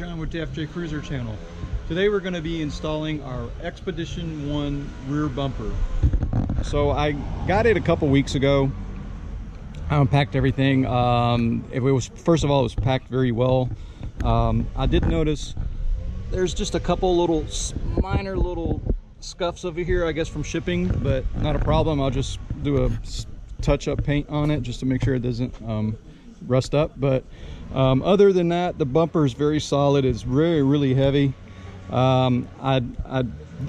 John with the FJ Cruiser channel. Today we're going to be installing our ExpeditionOne rear bumper. So I got it a couple weeks ago. I unpacked everything. First of all, it was packed very well. I did notice there's just a couple little minor little scuffs over here, I guess from shipping, but not a problem. I'll just do a touch-up paint on it just to make sure it doesn't rust up. But other than that, the bumper is very solid. It's really heavy. I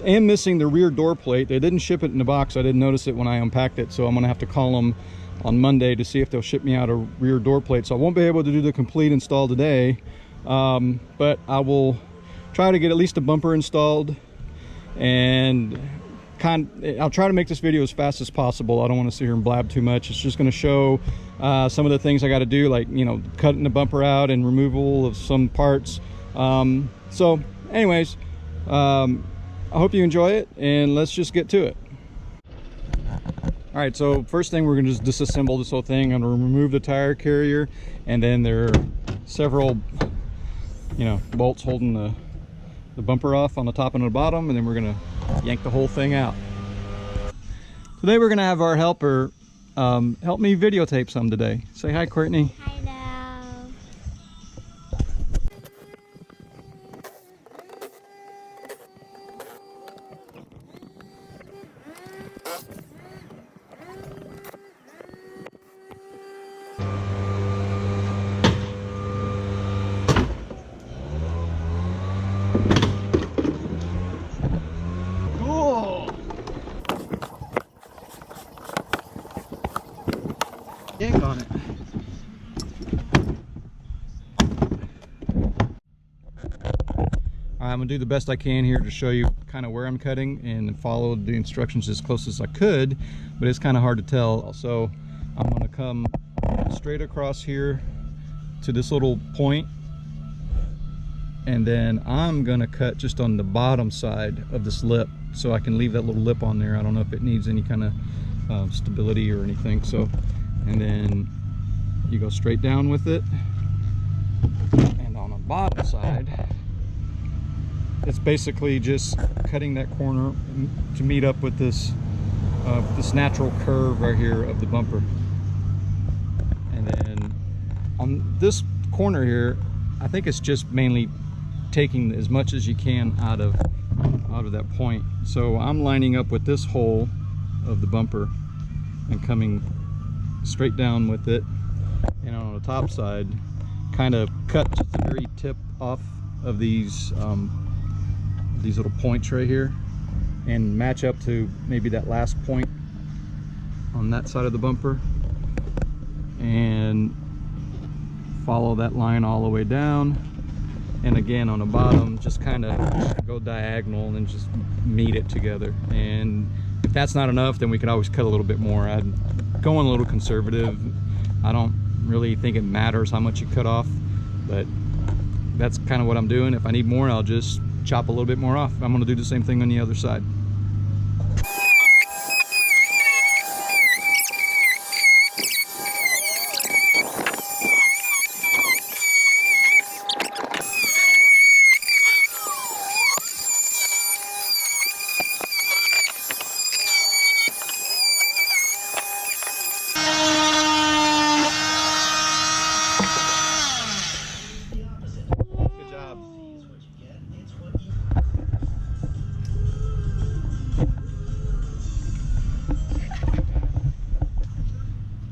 am missing the rear door plate. They didn't ship it in the box. I didn't notice it when I unpacked it, so I'm gonna have to call them on Monday to see if they'll ship me out a rear door plate. So I won't be able to do the complete install today, but I will try to get at least a bumper installed, and I'll try to make this video as fast as possible. I don't want to sit here and blab too much. It's just going to show some of the things I got to do, like, you know, cutting the bumper out and removal of some parts. So anyways, I hope you enjoy it, and let's just get to it. All right, so first thing, we're going to just disassemble this whole thing. I'm going to remove the tire carrier, and then there are several, you know, bolts holding the bumper off on the top and the bottom, and then we're going to yank the whole thing out. Today we're going to have our helper help me videotape some today. Say hi, Courtney. Hi now. Yank on it. I'm gonna do the best I can here to show you kind of where I'm cutting and follow the instructions as close as I could, but it's kind of hard to tell. So I'm gonna come straight across here to this little point, and then I'm gonna cut just on the bottom side of this lip, so I can leave that little lip on there. I don't know if it needs any kind of stability or anything. So, and then you go straight down with it, and on the bottom side it's basically just cutting that corner to meet up with this natural curve right here of the bumper. And then on this corner here, I think it's just mainly taking as much as you can out of that point. So I'm lining up with this hole of the bumper and coming straight down with it, and on the top side kind of cut just the very tip off of these little points right here, and match up to maybe that last point on that side of the bumper, and follow that line all the way down. And again, on the bottom, just kind of go diagonal and then just meet it together. And if that's not enough, then we could always cut a little bit more. I'd go on a little conservative. I don't really think it matters how much you cut off, but that's kind of what I'm doing. If I need more, I'll just chop a little bit more off. I'm going to do the same thing on the other side.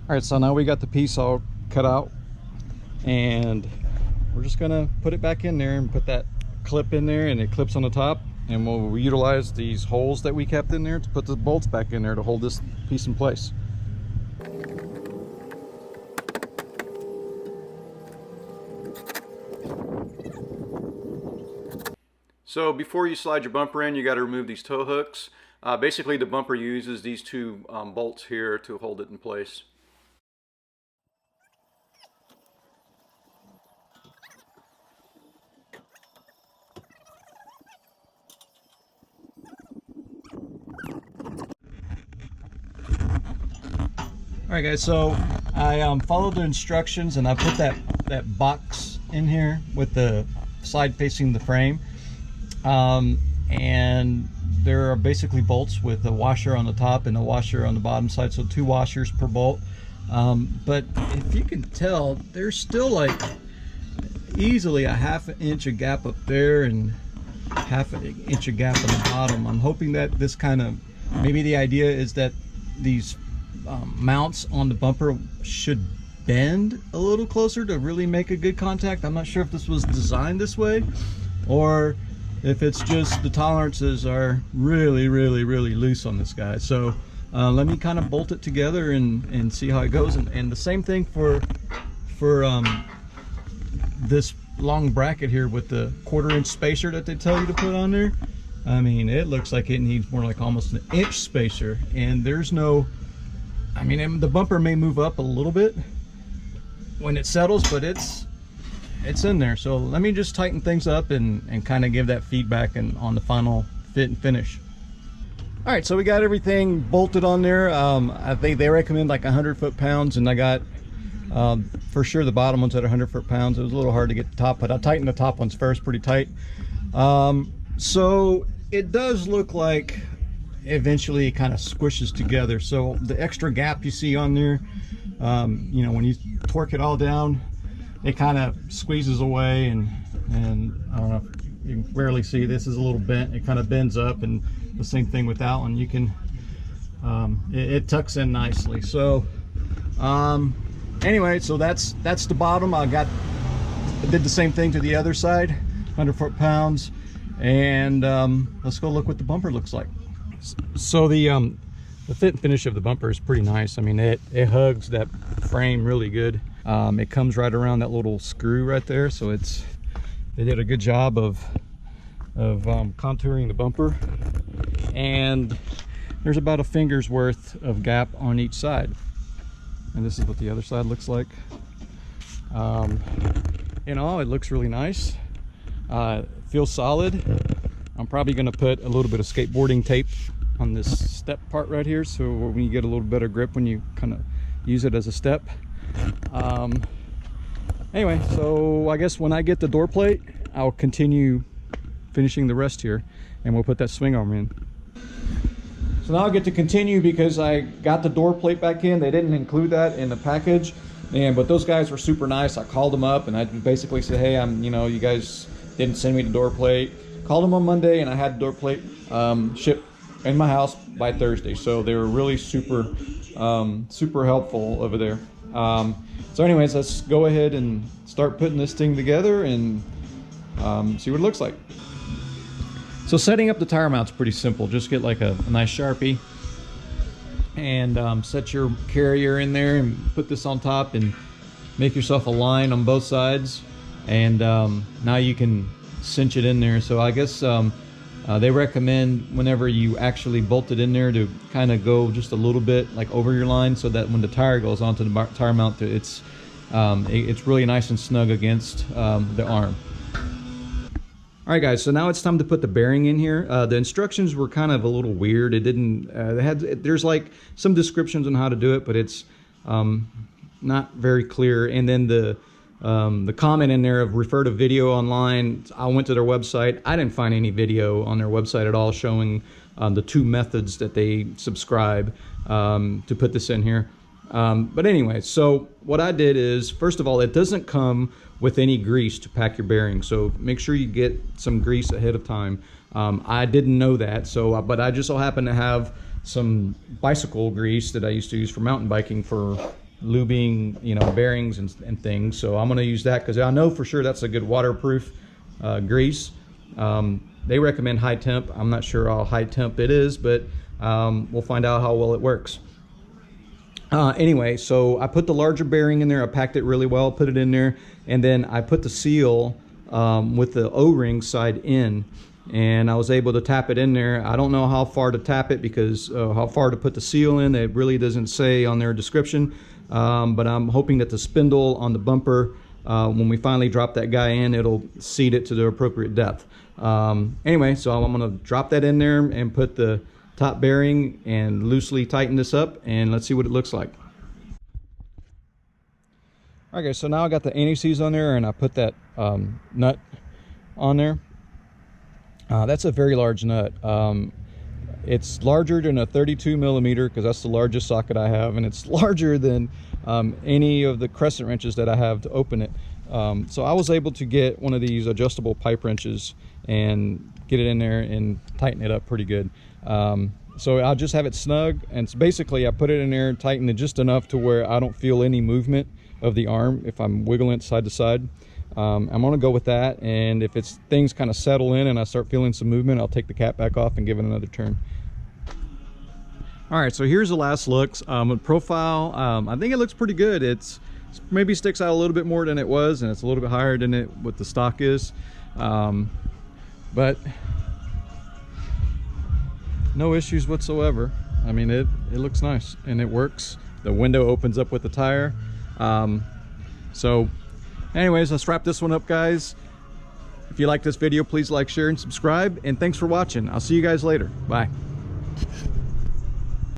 All right, so now we got the piece all cut out, and we're just gonna put it back in there and put that clip in there, and it clips on the top, and we'll utilize these holes that we kept in there to put the bolts back in there to hold this piece in place. So before you slide your bumper in, you got to remove these tow hooks. Basically, the bumper uses these two bolts here to hold it in place. All right, guys, so I followed the instructions, and I put that box in here with the side facing the frame, and there are basically bolts with a washer on the top and a washer on the bottom side, so 2 washers per bolt. But if you can tell, there's still like easily a ½ inch of gap up there and ½ inch of gap on the bottom. I'm hoping that this kind of, maybe the idea is that these mounts on the bumper should bend a little closer to really make a good contact. I'm not sure if this was designed this way or if it's just the tolerances are really loose on this guy. So let me kind of bolt it together and see how it goes. And the same thing for this long bracket here with the 1/4 inch spacer that they tell you to put on there. I mean, it looks like it needs more like almost an inch spacer, and there's no, I mean, the bumper may move up a little bit when it settles, but it's in there. So let me just tighten things up and kind of give that feedback on the final fit and finish. All right, so we got everything bolted on there. I think they recommend like 100 foot-pounds, and I got for sure the bottom ones at 100 foot-pounds. It was a little hard to get the top, but I tightened the top ones first pretty tight. So it does look like eventually it kind of squishes together. So the extra gap you see on there, you know, when you torque it all down, it kind of squeezes away, and I don't know, you can barely see, this is a little bent. It kind of bends up, and the same thing with that one. You can it tucks in nicely. So anyway, so that's the bottom. I did the same thing to the other side, 100 foot-pounds, and let's go look what the bumper looks like. So the fit and finish of the bumper is pretty nice. I mean, it hugs that frame really good. It comes right around that little screw right there, so they did a good job of contouring the bumper, and there's about a finger's worth of gap on each side. And this is what the other side looks like. You know, it looks really nice. Feels solid. I'm probably going to put a little bit of skateboarding tape on this step part right here, so when you get a little better grip when you kind of use it as a step. Anyway, so I guess when I get the door plate, I'll continue finishing the rest here, and we'll put that swing arm in. So now I get to continue because I got the door plate back in. They didn't include that in the package, but those guys were super nice. I called them up and I basically said, hey, you know, you guys didn't send me the door plate. Called them on Monday, and I had the door plate shipped in my house by Thursday. So they were really super helpful over there. So anyways, let's go ahead and start putting this thing together and see what it looks like. So setting up the tire mount's pretty simple. Just get like a nice Sharpie and set your carrier in there and put this on top and make yourself a line on both sides, and now you can cinch it in there. So I guess they recommend whenever you actually bolt it in there to kind of go just a little bit like over your line, so that when the tire goes onto the tire mount, it's really nice and snug against the arm. All right, guys, so now it's time to put the bearing in here. The instructions were kind of a little weird. It didn't, there's like some descriptions on how to do it, but it's not very clear. And then the comment in there of refer to video online, I went to their website. I didn't find any video on their website at all showing the 2 methods that they subscribe to put this in here. But anyway, so what I did is, first of all, it doesn't come with any grease to pack your bearings, so make sure you get some grease ahead of time. I didn't know that, so but I just so happen to have some bicycle grease that I used to use for mountain biking for lubing, you know, bearings and things. So I'm going to use that because I know for sure that's a good waterproof grease. They recommend high temp. I'm not sure how high temp it is, but we'll find out how well it works. Anyway, so I put the larger bearing in there. I packed it really well, put it in there, and then I put the seal with the O-ring side in, and I was able to tap it in there. I don't know how far to tap it because how far to put the seal in, it really doesn't say on their description, but I'm hoping that the spindle on the bumper, when we finally drop that guy in, it'll seat it to the appropriate depth. Anyway, so I'm going to drop that in there and put the top bearing and loosely tighten this up, and let's see what it looks like. All right, guys, so now I got the anti-seize on there, and I put that nut on there. That's a very large nut. It's larger than a 32 millimeter because that's the largest socket I have, and it's larger than any of the crescent wrenches that I have to open it. So I was able to get one of these adjustable pipe wrenches and get it in there and tighten it up pretty good. So I'll just have it snug, and it's basically I put it in there and tighten it just enough to where I don't feel any movement of the arm if I'm wiggling it side to side. I'm gonna go with that, and if things kind of settle in and I start feeling some movement, I'll take the cap back off and give it another turn. All right, so here's the last looks. Profile, I think it looks pretty good. It's maybe sticks out a little bit more than it was, and it's a little bit higher than what the stock is, but no issues whatsoever. I mean, it looks nice and it works. The window opens up with the tire. So anyways, let's wrap this one up, guys. If you like this video, please like, share, and subscribe, and thanks for watching. I'll see you guys later. Bye.